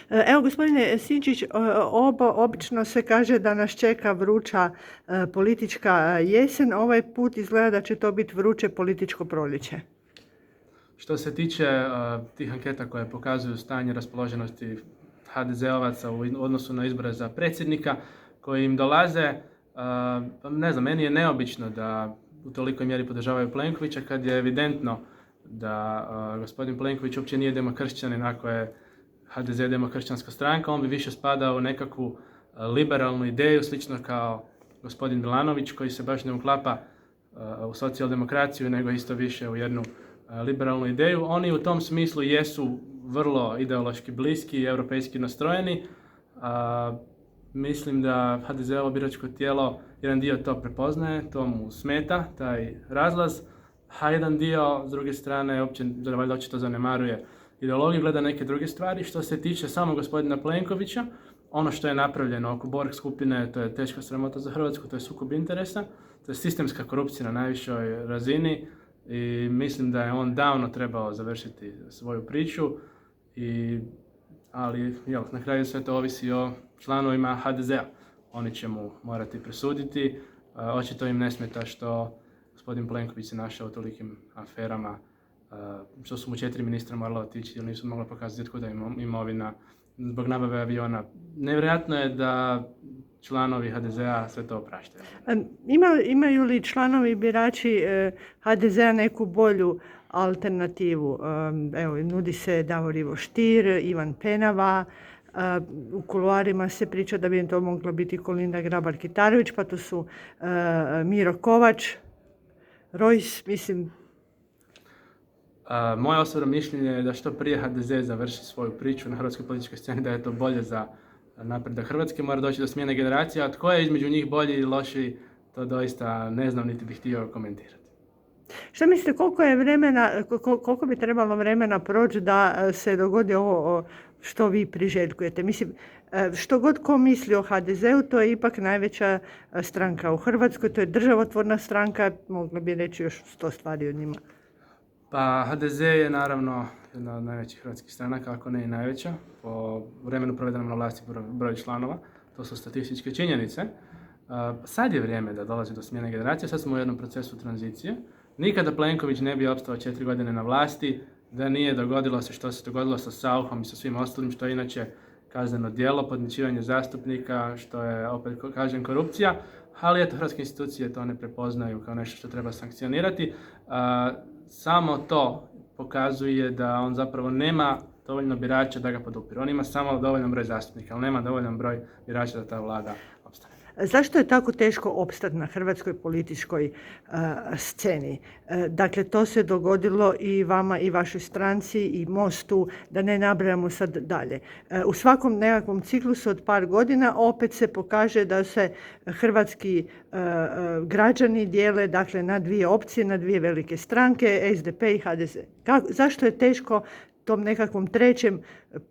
Evo, gospodine Sinčić, obično se kaže da nas čeka vruća politička jesen. Ovaj put izgleda da će to biti vruće političko proljeće. Što se tiče tih anketa koje pokazuju stanje raspoloženosti HDZ-ovaca u odnosu na izbore za predsjednika koji im dolaze, ne znam, meni je neobično da u tolikoj mjeri podržavaju Plenkovića kad je evidentno da gospodin Plenković uopće nije demokršćanin. Ako je HDZ demokršćanska stranka, on bi više spadao u nekakvu liberalnu ideju, slično kao gospodin Milanović koji se baš ne uklapa u socijaldemokraciju, nego isto više u jednu liberalnu ideju. Oni u tom smislu jesu vrlo ideološki bliski i europejski nastrojeni. Mislim da HDZ-ovo biračko tijelo jedan dio to prepoznaje, to mu smeta, taj razlaz, a jedan dio s druge strane valjda očito zanemaruje ideologiju, gleda neke druge stvari. Što se tiče samog gospodina Plenkovića, ono što je napravljeno oko Borg skupine, to je teška sramota za Hrvatsku, to je sukob interesa, to je sistemska korupcija na najvišoj razini i mislim da je on davno trebao završiti svoju priču, ali na kraju sve to ovisi o članovima HDZ-a. Oni će mu morati presuditi. Očito im ne smeta što gospodin Plenković se našao u tolikim aferama, što su mu 4 ministra morala otići jer nisu mogla pokazati otkuda imovina zbog nabave aviona. Nevjerojatno je da članovi HDZ-a sve to opraštaju. Imaju li članovi birači HDZ-a neku bolju alternativu? Evo, nudi se Davor Ivo Stier, Ivan Penava, u kuloarima se priča da bi im to mogla biti Kolinda Grabar-Kitarović, pa to su Miro Kovač, Rojs, mislim. Moje osobno mišljenje je da što prije HDZ završi svoju priču na hrvatskoj političkoj sceni, da je to bolje za napredak Hrvatske. Mora doći do smjene generacija, a tko je između njih bolji ili lošiji, to doista ne znam niti bih htio komentirati. Što mislite, koliko bi trebalo vremena proći da se dogodi ovo što vi priželjkujete? Mislim, što god ko misli o HDZ-u, to je ipak najveća stranka u Hrvatskoj, to je državotvorna stranka, mogla bi reći još 100 stvari o njima. Pa HDZ je naravno jedna od najvećih hrvatskih stranaka, ako ne i najveća, po vremenu provedenom na vlasti broj članova, to su statističke činjenice. Sad je vrijeme da dolazi do smjene generacije, sad smo u jednom procesu tranzicije. Nikada Plenković ne bi opstao 4 godine na vlasti da nije dogodilo se što se dogodilo sa Sauchom i sa svim ostalim, što je inače kazneno djelo, podmićivanje zastupnika, što je opet kažem korupcija, ali eto, hrvatske institucije to ne prepoznaju kao nešto što treba sankcionirati. Samo to pokazuje da on zapravo nema dovoljno birača da ga podupiru. On ima samo dovoljan broj zastupnika, ali nema dovoljan broj birača da ta vlada opstane. Zašto je tako teško opstati na hrvatskoj političkoj sceni? Dakle, to se dogodilo i vama i vašoj stranci i Mostu, da ne nabrajamo sad dalje. U svakom nekakvom ciklusu od par godina opet se pokaže da se hrvatski građani dijele, dakle, na dvije opcije, na dvije velike stranke, SDP i HDZ. Zašto je teško tom nekakvom trećem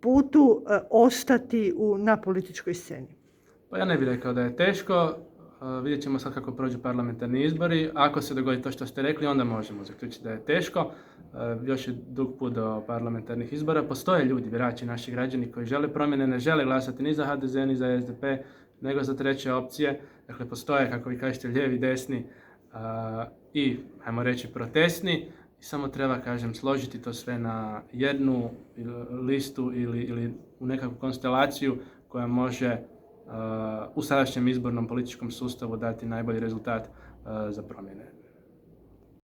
putu ostati na političkoj sceni? Pa ja ne bih rekao da je teško, vidjet ćemo sad kako prođu parlamentarni izbori. Ako se dogodi to što ste rekli, onda možemo zaključiti da je teško. Još je dug put do parlamentarnih izbora. Postoje ljudi, birači, naši građani koji žele promjene, ne žele glasati ni za HDZ, ni za SDP, nego za treće opcije. Dakle, postoje, kako vi kažete, lijevi, desni i, ajmo reći, protestni. I samo treba, složiti to sve na jednu listu ili u nekakvu konstelaciju koja može u sadašnjem izbornom političkom sustavu dati najbolji rezultat za promjene.